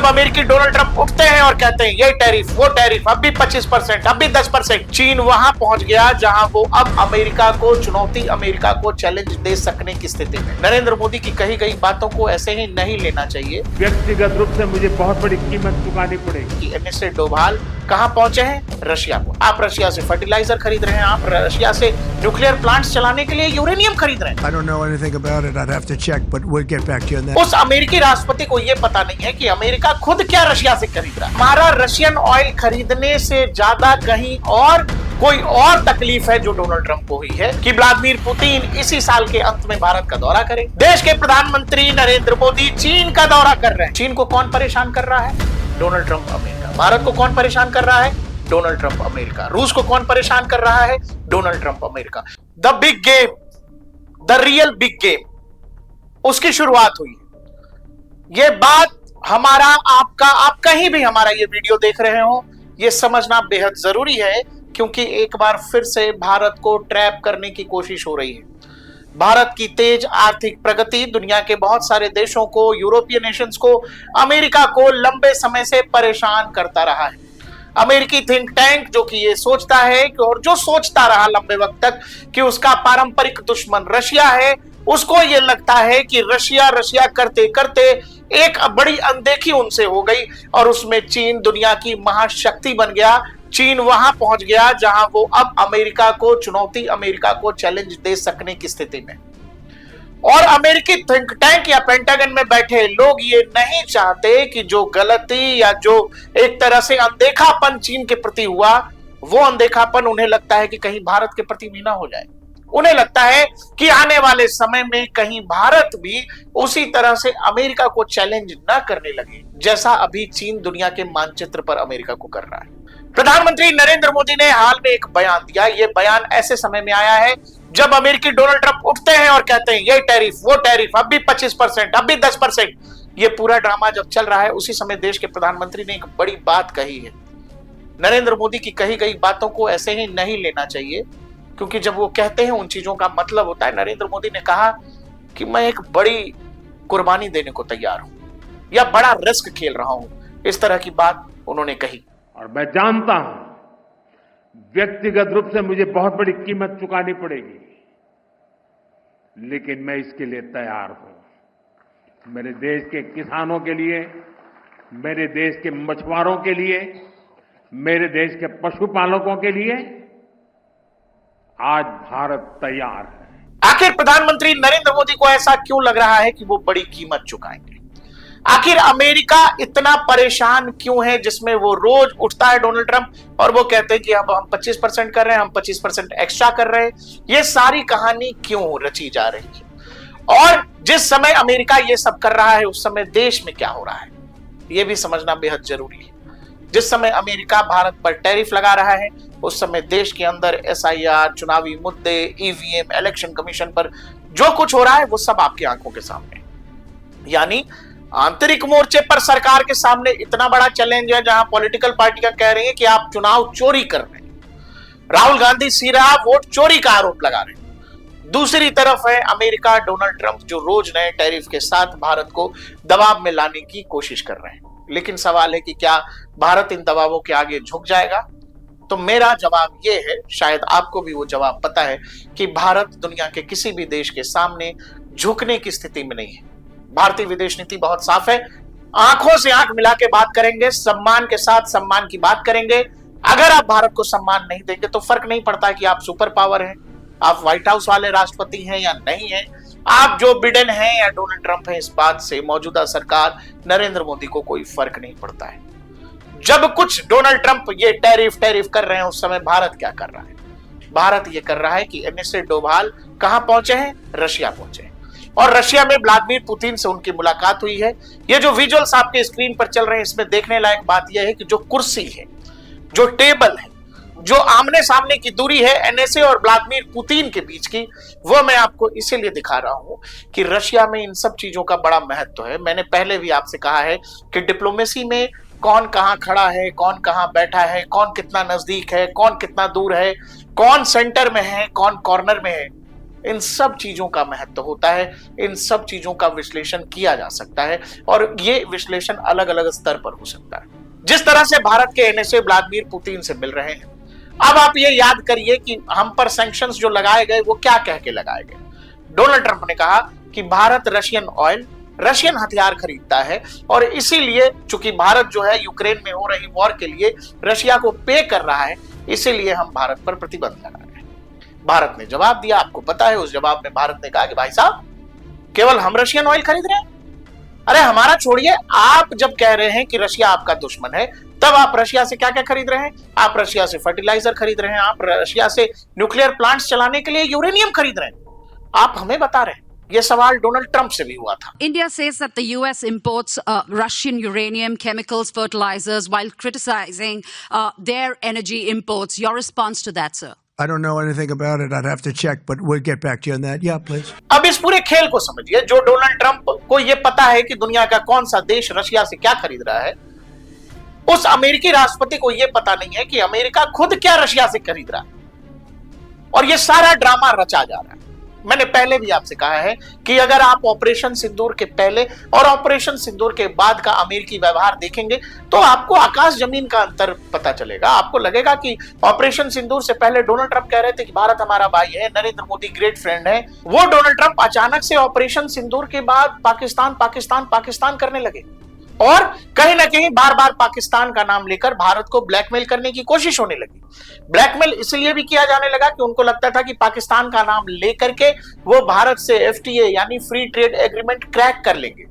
अमेरिकी Donald Trump उठते हैं और कहते हैं ये टैरिफ वो टैरिफ, अब भी 25%, अब भी 10%, चीन वहां पहुंच गया जहां वो अब अमेरिका को चुनौती, अमेरिका को चैलेंज दे सकने की स्थिति में। नरेंद्र मोदी की कही गई बातों को ऐसे ही नहीं लेना चाहिए। व्यक्तिगत रूप से मुझे बहुत बड़ी कीमत चुकानी पड़ेगी। एनएसए डोभाल कहां पहुंचे हैं? रशिया को। आप रशिया से फर्टिलाइजर खरीद रहे हैं, आप रशिया से न्यूक्लियर प्लांट्स चलाने के लिए यूरेनियम खरीद रहे हैं। I don't know anything about it. I'd have to check, but we'll get back to you on that. उस अमेरिकी राष्ट्रपति को यह पता नहीं है कि अमेरिका खुद क्या रशिया से खरीद रहा है। हमारा रशियन ऑयल खरीदने से ज्यादा कहीं और कोई और तकलीफ है जो डोनाल्ड ट्रंप को हुई है कि व्लादिमीर पुतिन इसी साल के अंत में भारत का दौरा करें। देश के प्रधानमंत्री नरेंद्र मोदी चीन का दौरा कर रहे हैं। चीन को कौन परेशान कर रहा है? Donald Trump America. भारत को कौन परेशान कर रहा है? Donald Trump America. रूस को कौन परेशान कर रहा है? Donald Trump America. The big game, the real big game, उसकी शुरुआत हुई। ये बात हमारा, आपका, आप कहीं भी हमारा ये वीडियो देख रहे हो, ये समझना बेहद जरूरी है, क्योंकि एक बार फिर से भारत को ट्रैप करने की कोशिश हो रही है। भारत की तेज आर्थिक प्रगति दुनिया के बहुत सारे देशों को, यूरोपियन नेशंस को, अमेरिका को लंबे समय से परेशान करता रहा है। अमेरिकी थिंक टैंक जो कि ये सोचता है और जो सोचता रहा लंबे वक्त तक कि उसका पारंपरिक दुश्मन रशिया है, उसको ये लगता है कि रशिया रशिया करते करते एक बड़ी अनदेखी उनसे हो गई और उसमें चीन दुनिया की महाशक्ति बन गया। चीन वहां पहुंच गया जहां वो अब अमेरिका को चुनौती, अमेरिका को चैलेंज दे सकने की स्थिति में। और अमेरिकी थिंक टैंक या पेंटागन में बैठे लोग ये नहीं चाहते कि जो गलती या जो एक तरह से अनदेखापन चीन के प्रति हुआ, वो अनदेखापन उन्हें लगता है कि कहीं भारत के प्रति भी ना हो जाए। उन्हें लगता है कि आने वाले समय में कहीं भारत भी उसी तरह से अमेरिका को चैलेंज ना करने लगे जैसा अभी चीन दुनिया के मानचित्र पर अमेरिका को कर रहा है। प्रधानमंत्री नरेंद्र मोदी ने हाल में एक बयान दिया। ये बयान ऐसे समय में आया है जब अमेरिकी डोनाल्ड ट्रंप उठते हैं और कहते हैं ये टैरिफ वो टैरिफ, अब भी 25%, अब भी 10%। ये पूरा ड्रामा जब चल रहा है, उसी समय देश के प्रधानमंत्री ने एक बड़ी बात कही है। नरेंद्र मोदी की कही गई बातों को ऐसे ही नहीं लेना चाहिए, क्योंकि जब वो कहते हैं उन चीजों का मतलब होता है। नरेंद्र मोदी ने कहा कि मैं एक बड़ी कुर्बानी देने को तैयार हूं या बड़ा रिस्क खेल रहा हूं, इस तरह की बात उन्होंने कही। और मैं जानता हूं व्यक्तिगत रूप से मुझे बहुत बड़ी कीमत चुकानी पड़ेगी, लेकिन मैं इसके लिए तैयार हूं। मेरे देश के किसानों के लिए, मेरे देश के मछुआरों के लिए, मेरे देश के पशुपालकों के लिए आज भारत तैयार है। आखिर प्रधानमंत्री नरेंद्र मोदी को ऐसा क्यों लग रहा है कि वो बड़ी कीमत चुकाएंगे? आखिर अमेरिका इतना परेशान क्यों है, जिसमें वो रोज उठता है डोनाल्ड ट्रंप और वो कहते हैं कि अब हम 25% कर रहे हैं, हम 25% एक्स्ट्रा कर रहे हैं। ये सारी कहानी क्यों रची जा रही है? और जिस समय अमेरिका ये सब कर रहा है, उस समय देश में क्या हो रहा है, ये भी समझना बेहद जरूरी है। जिस समय अमेरिका भारत पर टैरिफ लगा रहा है, उस समय देश के अंदर एसआईआर, चुनावी मुद्दे, ईवीएम, इलेक्शन कमीशन पर जो कुछ हो रहा है, वो सब आपकी आंखों के सामने। यानी आंतरिक मोर्चे पर सरकार के सामने इतना बड़ा चैलेंज है, जहां पॉलिटिकल पार्टियां कह रही हैं कि आप चुनाव चोरी कर रहे हैं। राहुल गांधी सीधा वोट चोरी का आरोप लगा रहे हैं। दूसरी तरफ है अमेरिका, डोनाल्ड ट्रंप, जो रोज नए टैरिफ के साथ भारत को दबाव में लाने की कोशिश कर रहे हैं। लेकिन सवाल है कि क्या भारत इन दबावों के आगे झुक जाएगा? तो मेरा जवाब यह है, शायद आपको भी वो जवाब पता है, कि भारत दुनिया के किसी भी देश के सामने झुकने की स्थिति में नहीं है। भारतीय विदेश नीति बहुत साफ है। आंखों से आंख मिला के बात करेंगे, सम्मान के साथ सम्मान की बात करेंगे। अगर आप भारत को सम्मान नहीं देंगे तो फर्क नहीं पड़ता कि आप सुपर पावर हैं, आप व्हाइट हाउस वाले राष्ट्रपति हैं या नहीं हैं, आप जो बिडेन हैं या डोनाल्ड ट्रंप हैं, इस बात से मौजूदा सरकार नरेंद्र मोदी को कोई फर्क नहीं पड़ता है। जब कुछ डोनाल्ड ट्रंप ये टैरिफ कर रहे हैं, उस समय भारत क्या कर रहा है? भारत ये कर रहा है कि एनएसए डोभाल कहां पहुंचे हैं? रशिया पहुंचे हैं। और रशिया में व्लादिमीर पुतिन से उनकी मुलाकात हुई है। ये जो विजुअल्स आपके स्क्रीन पर चल रहे हैं, इसमें देखने लायक बात यह है कि जो कुर्सी है, जो टेबल है, जो आमने सामने की दूरी है एनएसए और व्लादिमीर पुतिन के बीच की, वो मैं आपको इसीलिए दिखा रहा हूं कि रशिया में इन सब चीजों का बड़ा महत्व है। मैंने पहले भी आपसे कहा है कि डिप्लोमेसी में कौन कहां खड़ा है, कौन कहां बैठा है, कौन कितना नजदीक है, कौन कितना दूर है, कौन सेंटर में है, कौन कॉर्नर में है, इन सब चीजों का महत्व होता है, इन सब चीजों का विश्लेषण किया जा सकता है और ये विश्लेषण अलग अलग स्तर पर हो सकता है। जिस तरह से भारत के एनएसए व्लादिमीर पुतिन से मिल रहे हैं, अब आप ये याद करिए कि हम पर सैंक्शंस जो लगाए गए वो क्या कह के लगाए गए। डोनाल्ड ट्रंप ने कहा कि भारत रशियन ऑयल, रशियन हथियार खरीदता है और इसीलिए चूंकि भारत जो है यूक्रेन में हो रही वॉर के लिए रशिया को पे कर रहा है, इसीलिए हम भारत पर प्रतिबंध लगा रहे हैं। भारत ने जवाब दिया, आपको पता है उस जवाब में भारत ने कहा कि भाई साहब केवल हम रशियन ऑयल खरीद रहे हैं? अरे हमारा छोड़िए, आप जब कह रहे हैं कि रशिया आपका दुश्मन है तब आप रशिया से क्या क्या खरीद रहे हैं? आप रशिया से फर्टिलाइजर खरीद रहे हैं, आप रशिया से न्यूक्लियर प्लांट्स चलाने के लिए यूरेनियम खरीद रहे हैं, आप हमें बता रहे हैं। ये सवाल डोनाल्ड ट्रंप से भी हुआ था। India says that the US imports Russian uranium, chemicals, fertilizers while criticizing their energy imports. Your response to that, sir? I don't know anything about it. I'd have to check, but we'll get back to you on that. Yeah, please. अब इस पूरे खेल को समझिए। जो Donald Trump को ये पता है कि दुनिया का कौन सा देश रशिया से क्या खरीद रहा है, उस अमेरिकी राष्ट्रपति को यह पता नहीं है कि अमेरिका खुद क्या रशिया से खरीद रहा है और यह सारा ड्रामा रचा जा रहा है। मैंने पहले भी आपसे कहा है कि अगर आप ऑपरेशन सिंदूर के पहले और ऑपरेशन सिंदूर के बाद का अमेरिकी व्यवहार देखेंगे तो आपको आकाश जमीन का अंतर पता चलेगा। आपको लगेगा कि ऑपरेशन सिंदूर से पहले डोनाल्ड ट्रंप कह रहे थे कि भारत हमारा भाई है, नरेंद्र मोदी ग्रेट फ्रेंड है। वो डोनाल्ड ट्रंप अचानक से ऑपरेशन सिंदूर के बाद पाकिस्तान पाकिस्तान पाकिस्तान करने लगे और कहीं ना कहीं बार बार पाकिस्तान का नाम लेकर भारत को ब्लैकमेल करने की कोशिश होने लगी। ब्लैकमेल इसलिए भी किया जाने लगा कि उनको लगता था कि पाकिस्तान का नाम लेकर के वो भारत से एफटीए यानी फ्री ट्रेड एग्रीमेंट क्रैक कर लेंगे।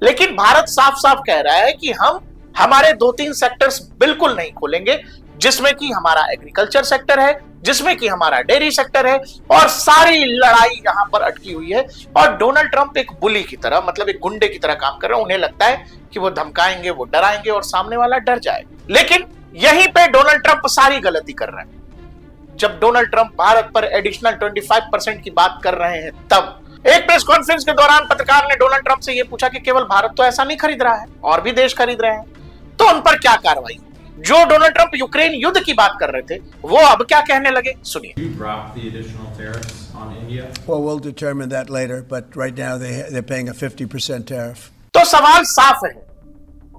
लेकिन भारत साफ साफ कह रहा है कि हम हमारे 2-3 सेक्टर्स बिल्कुल नहीं खोलेंगे, जिसमें कि हमारा एग्रीकल्चर सेक्टर है, जिसमें कि हमारा डेयरी सेक्टर है और सारी लड़ाई यहां पर अटकी हुई है। और डोनाल्ड ट्रंप एक बुली की तरह, मतलब एक गुंडे की तरह काम कर रहे हैं। उन्हें लगता है कि वो धमकाएंगे, वो डराएंगे और सामने वाला डर जाएगा। लेकिन यहीं पे डोनाल्ड ट्रंप सारी गलती कर रहे हैं। जब डोनाल्ड ट्रंप भारत पर एडिशनल 25% की बात कर रहे हैं, तब एक प्रेस कॉन्फ्रेंस के दौरान पत्रकार ने डोनाल्ड ट्रंप से यह पूछा कि केवल भारत तो ऐसा नहीं खरीद रहा है, और भी देश खरीद रहे हैं, तो उन पर क्या कार्रवाई? जो डोनाल्ड ट्रंप यूक्रेन युद्ध की बात कर रहे थे वो अब क्या कहने लगे, सुनिए। Well, we'll determine that later, but right now they're paying a 50% tariff. तो सवाल साफ है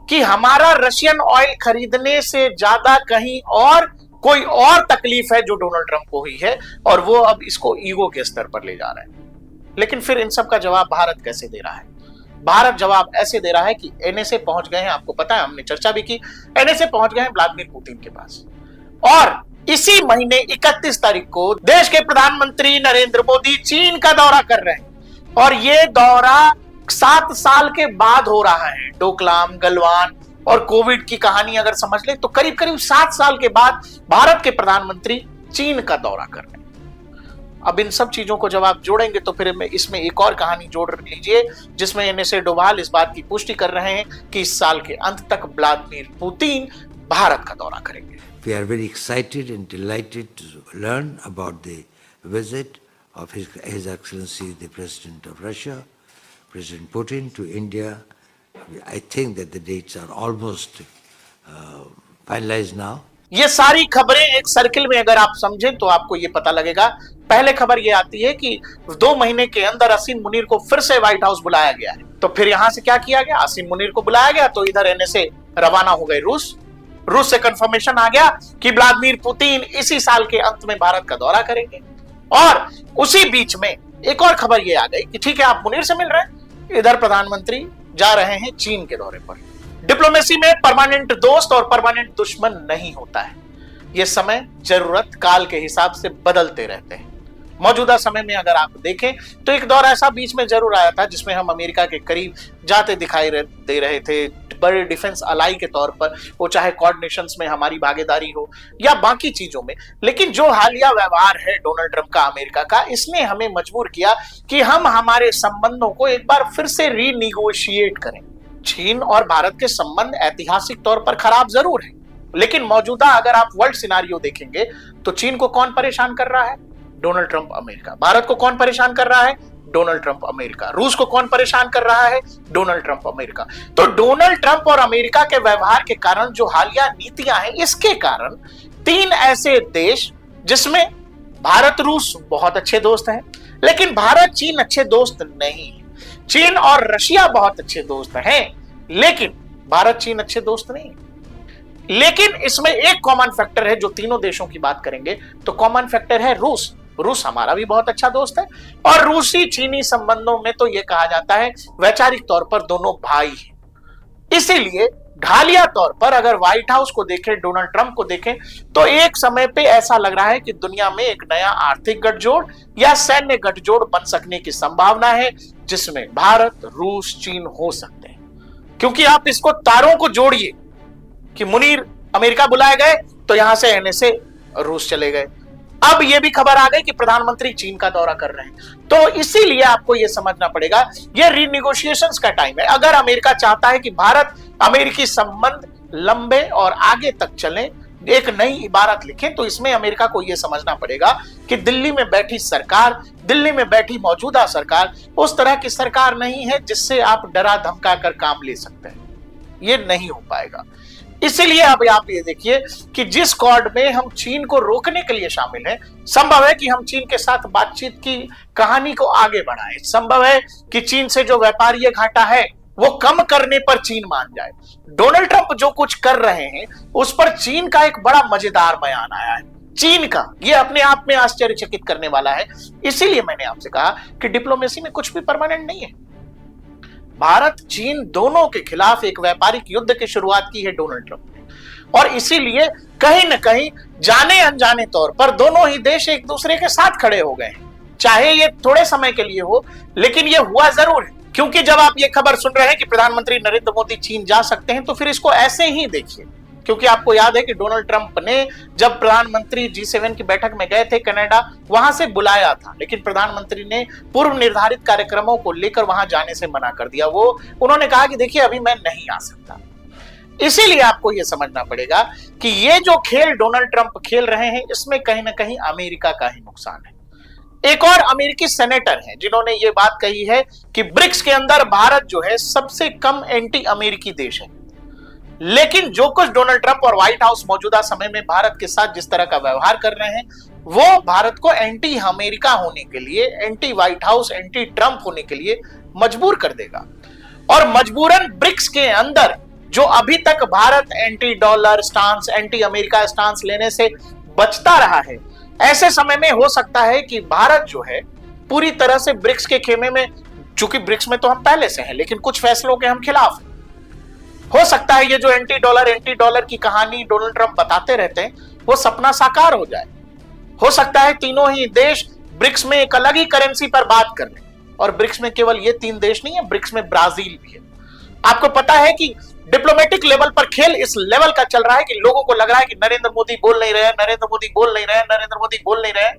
कि हमारा रशियन ऑयल खरीदने से ज्यादा कहीं और कोई और तकलीफ है जो डोनाल्ड ट्रंप को हुई है और वो अब इसको ईगो के स्तर पर ले जा रहे हैं। लेकिन फिर इन सब का जवाब भारत कैसे दे रहा है? भारत जवाब ऐसे दे रहा है कि एनएसए पहुंच गए हैं, आपको पता है, हमने चर्चा भी की, एनएसए पहुंच गए हैं व्लादिमीर पुतिन के पास और इसी महीने 31 तारीख को देश के प्रधानमंत्री नरेंद्र मोदी चीन का दौरा कर रहे हैं और ये दौरा 7 साल के बाद हो रहा है। डोकलाम, गलवान और कोविड की कहानी अगर समझ ले तो करीब करीब 7 साल के बाद भारत के प्रधानमंत्री चीन का दौरा कर रहे हैं। अब इन सब चीजों को जब आप जोड़ेंगे तो फिर इसमें एक और कहानी जोड़ लीजिए जिसमें एनएसए डोभाल इस बात की पुष्टि कर रहे हैं कि इस साल के अंत तक व्लादिमीर पुतिन भारत का दौरा करेंगे। We are very excited and delighted to learn about the visit of His Excellency the President of Russia, President Putin, to India. I think that the dates are almost finalized now. ये सारी खबरें एक circle में अगर आप समझें तो आपको ये पता लगेगा। पहले खबर ये आती है कि 2 महीने के अंदर असीम मुनीर को फिर से व्हाइट हाउस बुलाया गया है। तो फिर यहां से क्या किया गया? असीम मुनीर को बुलाया गया तो इधर एनएसए रवाना हो गए रूस से कंफर्मेशन आ गया कि व्लादिमीर पुतिन इसी साल के अंत में भारत का दौरा करेंगे। और उसी बीच में एक और खबर ये आ गई कि ठीक है आप मुनीर से मिल रहे हैं, इधर प्रधानमंत्री जा रहे हैं चीन के दौरे पर। डिप्लोमेसी में परमानेंट दोस्त और परमानेंट दुश्मन नहीं होता है। ये समय जरूरत काल के हिसाब से बदलते रहते हैं। मौजूदा समय में अगर आप देखें तो एक दौर ऐसा बीच में जरूर आया था जिसमें हम अमेरिका के करीब जाते दिखाई दे रहे थे, बड़े डिफेंस अलाई के तौर पर, वो चाहे कोऑर्डिनेशंस में हमारी भागीदारी हो या बाकी चीजों में। लेकिन जो हालिया व्यवहार है डोनाल्ड ट्रंप का अमेरिका का, इसने हमें मजबूर किया कि हम हमारे संबंधों को एक बार फिर से रीनिगोशिएट करें। चीन और भारत के संबंध ऐतिहासिक तौर पर खराब जरूर है, लेकिन मौजूदा अगर आप वर्ल्ड सिनारियो देखेंगे तो चीन को कौन परेशान कर रहा है? Donald Trump America. भारत को कौन परेशान कर रहा है? Donald Trump America. रूस को कौन परेशान कर रहा है? Donald Trump America. तो डोनाल्ड ट्रंप और अमेरिका के व्यवहार के कारण जो हालिया नीतियां हैं, इसके कारण 3 ऐसे देश जिसमें भारत रूस बहुत अच्छे दोस्त हैं, लेकिन भारत चीन अच्छे दोस्त नहीं है। चीन और रशिया बहुत अच्छे दोस्त हैं, लेकिन भारत चीन अच्छे दोस्त नहीं है। लेकिन इसमें एक कॉमन फैक्टर है, जो तीनों देशों की बात करेंगे तो कॉमन फैक्टर है रूस। रूस हमारा भी बहुत अच्छा दोस्त है, और रूसी चीनी संबंधों में तो यह कहा जाता है वैचारिक तौर पर दोनों भाई हैं। इसीलिए ढालिया तौर पर अगर व्हाइट हाउस को देखें, डोनाल्ड ट्रंप को देखें, तो एक समय पे ऐसा लग रहा है कि दुनिया में एक नया आर्थिक गठजोड़ या सैन्य गठजोड़ बन सकने की संभावना है, जिसमें भारत, रूस, चीन हो सकते हैं। क्योंकि आप इसको तारों को जोड़िए कि मुनीर अमेरिका बुलाए गए तो यहां से एनएसए रूस चले गए, अब यह भी खबर आ गई कि प्रधानमंत्री चीन का दौरा कर रहे हैं। तो इसीलिए आपको यह समझना पड़ेगा, यह रीनिगोशिएशंस का टाइम है। अगर अमेरिका चाहता है कि भारत अमेरिकी संबंध लंबे और आगे तक चले, एक नई इबारत लिखें, तो इसमें अमेरिका को यह समझना पड़ेगा कि दिल्ली में बैठी सरकार, दिल्ली में बैठी मौजूदा सरकार उस तरह की सरकार नहीं है जिससे आप डरा धमका कर काम ले सकते हैं। यह नहीं हो पाएगा। इसीलिए अब आप ये देखिए कि जिस कॉर्ड में हम चीन को रोकने के लिए शामिल हैं, संभव है कि हम चीन के साथ बातचीत की कहानी को आगे बढ़ाएं। संभव है कि चीन से जो व्यापारीय घाटा है वो कम करने पर चीन मान जाए। डोनाल्ड ट्रंप जो कुछ कर रहे हैं उस पर चीन का एक बड़ा मजेदार बयान आया है। चीन का ये अपने आप में आश्चर्यचकित करने वाला है। इसीलिए मैंने आपसे कहा कि डिप्लोमेसी में कुछ भी परमानेंट नहीं है। भारत चीन दोनों के खिलाफ एक व्यापारिक युद्ध की शुरुआत की है डोनाल्ड ट्रंप ने, और इसीलिए कहीं न कहीं जाने अनजाने तौर पर दोनों ही देश एक दूसरे के साथ खड़े हो गए हैं। चाहे ये थोड़े समय के लिए हो, लेकिन ये हुआ जरूर है। क्योंकि जब आप ये खबर सुन रहे हैं कि प्रधानमंत्री नरेंद्र मोदी चीन जा सकते हैं, तो फिर इसको ऐसे ही देखिए। क्योंकि आपको याद है कि डोनाल्ड ट्रंप ने जब प्रधानमंत्री G7 की बैठक में गए थे कनाडा, वहां से बुलाया था, लेकिन प्रधानमंत्री ने पूर्व निर्धारित कार्यक्रमों को लेकर वहां जाने से मना कर दिया। उन्होंने कहा कि देखिए अभी मैं नहीं आ सकता। इसीलिए आपको यह समझना पड़ेगा कि ये जो खेल डोनाल्ड ट्रंप खेल रहे हैं, इसमें कहीं ना कहीं अमेरिका का ही नुकसान है। एक और अमेरिकी सेनेटर हैं जिन्होंने ये बात कही है कि ब्रिक्स के अंदर भारत जो है सबसे कम एंटी अमेरिकी देश है। लेकिन जो कुछ डोनाल्ड ट्रंप और व्हाइट हाउस मौजूदा समय में भारत के साथ जिस तरह का व्यवहार कर रहे हैं, वो भारत को एंटी अमेरिका होने के लिए, anti white house, anti Trump होने के लिए मजबूर कर देगा। और मजबूरन ब्रिक्स के अंदर जो अभी तक Bharat anti dollar stance, anti America stance लेने से बचता रहा है, ऐसे समय में हो सकता है कि भारत जो है पूरी तरह से ब्रिक्स के खेमे में, चूंकि ब्रिक्स में तो हम पहले से हैं, लेकिन कुछ फैसलों के हम खिलाफ, हो सकता है ये जो एंटी डॉलर की कहानी डोनाल्ड ट्रंप बताते रहते हैं वो सपना साकार हो जाए। हो सकता है तीनों ही देश ब्रिक्स में एक अलग ही करेंसी पर बात कर लें। और ब्रिक्स में केवल ये 3 देश नहीं है, ब्रिक्स में ब्राजील भी है। आपको पता है कि डिप्लोमेटिक लेवल पर खेल इस लेवल का चल रहा है कि लोगों को लग रहा है कि नरेंद्र मोदी बोल नहीं रहे, नरेंद्र मोदी बोल नहीं रहे, नरेंद्र मोदी बोल नहीं रहे।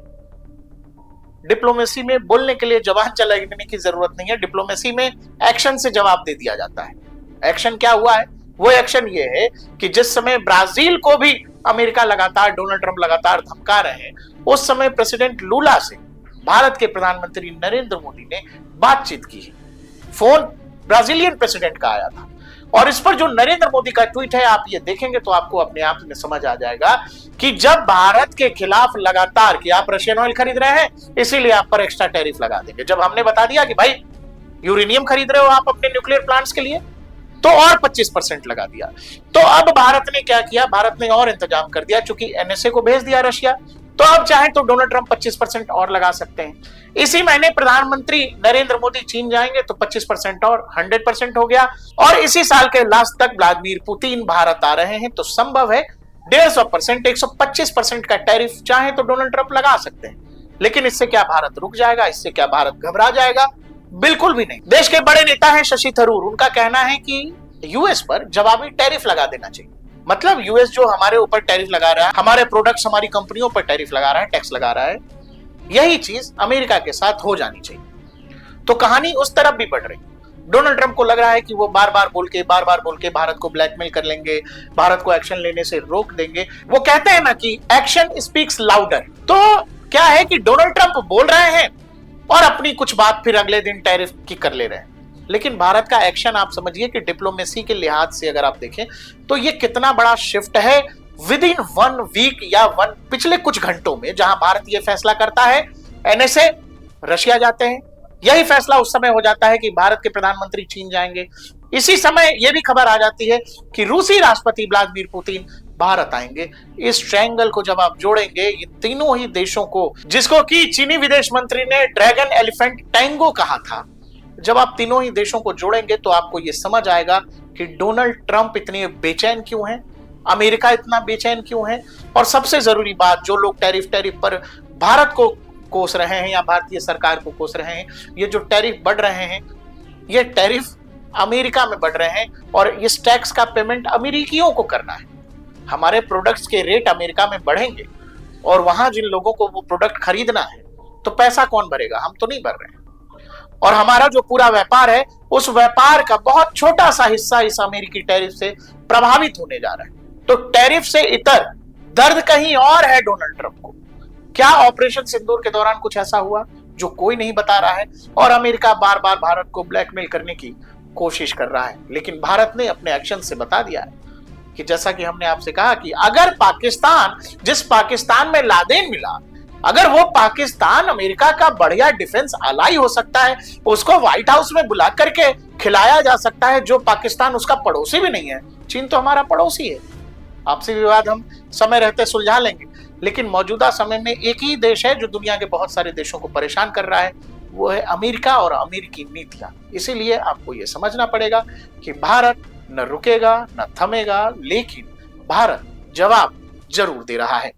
डिप्लोमेसी में बोलने के लिए जवान चलाने की जरूरत नहीं है, डिप्लोमेसी में एक्शन से जवाब दे दिया जाता है। एक्शन क्या हुआ है? वो एक्शन ये है कि जिस समय ब्राजील को भी अमेरिका लगातार, डोनाल्ड ट्रंप लगातार धमका रहे हैं, उस समय प्रेसिडेंट लूला से भारत के प्रधानमंत्री नरेंद्र मोदी ने बातचीत की है। फोन ब्राजीलियन प्रेसिडेंट का आया था। और इस पर जो नरेंद्र मोदी का ट्वीट है, आप ये देखेंगे तो आपको अपने आप में समझ आ जाएगा कि जब भारत के खिलाफ लगातार कि आप रशियन ऑयल खरीद रहे हैं, इसीलिए आप पर एक्स्ट्रा टैरिफ लगा देंगे। जब हमने बता दिया कि भाई यूरेनियम खरीद रहे हो आप अपने न्यूक्लियर प्लांट्स के लिए, तो और 25% लगा दिया। तो अब भारत ने क्या किया? भारत ने और इंतजाम कर दिया, चूंकि एनएसए को भेज दिया रशिया, तो अब चाहे तो डोनाल्ड ट्रंप 25% और लगा सकते हैं। इसी महीने प्रधानमंत्री नरेंद्र मोदी चीन जाएंगे तो 25% और 100% हो गया। और इसी साल के लास्ट तक व्लादिमीर पुतिन भारत आ रहे हैं, तो संभव है 150%, 125% का टैरिफ चाहे तो डोनाल्ड ट्रंप लगा सकते हैं। लेकिन इससे क्या भारत रुक जाएगा? इससे क्या भारत घबरा जाएगा? बिल्कुल भी नहीं। देश के बड़े नेता हैं शशि थरूर, उनका कहना है कि यूएस पर जवाबी टैरिफ लगा देना चाहिए। मतलब यूएस जो हमारे ऊपर टैरिफ लगा रहा है, हमारे प्रोडक्ट्स, हमारी कंपनियों पर टैरिफ लगा रहा है, टैक्स लगा रहा है, यही चीज अमेरिका के साथ हो जानी चाहिए। तो कहानी उस तरफ भी बढ़ रही। डोनाल्ड ट्रंप को लग रहा है कि वो बार बार बोल के भारत को ब्लैकमेल कर लेंगे, भारत को एक्शन लेने से रोक देंगे। वो कहते हैं ना कि एक्शन स्पीक्स लाउडर। तो क्या है कि डोनाल्ड ट्रंप बोल रहे हैं और अपनी कुछ बात फिर अगले दिन टैरिफ की कर ले रहे हैं। लेकिन भारत का एक्शन आप समझिए कि डिप्लोमेसी के लिहाज से अगर आप देखें तो ये कितना बड़ा शिफ्ट है विद इन 1 वीक या पिछले कुछ घंटों में, जहां भारत ये फैसला करता है एनएसए रशिया जाते हैं। यही फैसला उस समय हो जाता है कि भारत के प्रधानमंत्री चीन जाएंगे। इसी समय यह भी खबर आ जाती है कि रूसी राष्ट्रपति व्लादिमीर पुतिन भारत आएंगे। इस ट्रायंगल को जब आप जोड़ेंगे, ये तीनों ही देशों को, जिसको कि चीनी विदेश मंत्री ने ड्रैगन एलिफेंट टैंगो कहा था, जब आप तीनों ही देशों को जोड़ेंगे तो आपको यह समझ आएगा कि डोनाल्ड ट्रंप इतने बेचैन क्यों हैं, अमेरिका इतना बेचैन क्यों है। और सबसे जरूरी बात, जो लोग टैरिफ पर भारत को कोस रहे हैं या भारतीय सरकार को कोस रहे हैं, ये जो टैरिफ बढ़ रहे हैं, ये टैरिफ अमेरिका में बढ़ रहे हैं और इस टैक्स का पेमेंट अमेरिकियों को करना है। हमारे प्रोडक्ट्स के रेट अमेरिका में बढ़ेंगे और वहां जिन लोगों को वो प्रोडक्ट खरीदना है, तो पैसा कौन भरेगा? हम तो नहीं भर रहे हैं। और हमारा जो पूरा व्यापार है, उस व्यापार का बहुत छोटा सा हिस्सा इस अमेरिकी टैरिफ से प्रभावित होने जा रहा है। तो टैरिफ से इतर दर्द कहीं और है डोनाल्ड ट्रंप को। क्या ऑपरेशन सिंदूर के दौरान कुछ ऐसा हुआ जो कोई नहीं बता रहा है? और अमेरिका बार बार भारत को ब्लैकमेल करने की कोशिश कर रहा है, लेकिन भारत ने अपने एक्शन से बता दिया है कि जैसा कि हमने आपसे कहा कि अगर पाकिस्तान, जिस पाकिस्तान में लादेन मिला, अगर वो पाकिस्तान अमेरिका का बढ़िया डिफेंस अलाई हो सकता है, उसको व्हाइट हाउस में बुला करके खिलाया जा सकता है, जो पाकिस्तान उसका पड़ोसी भी नहीं है। चीन तो हमारा पड़ोसी है। आपसी विवाद हम समय रहते सुलझा लेंगे, लेकिन मौजूदा समय में एक ही देश है जो दुनिया के बहुत सारे देशों को परेशान कर रहा है, वो है अमेरिका और अमेरिकी नीतियां। इसीलिए आपको यह समझना पड़ेगा कि भारत न रुकेगा न थमेगा, लेकिन भारत जवाब जरूर दे रहा है।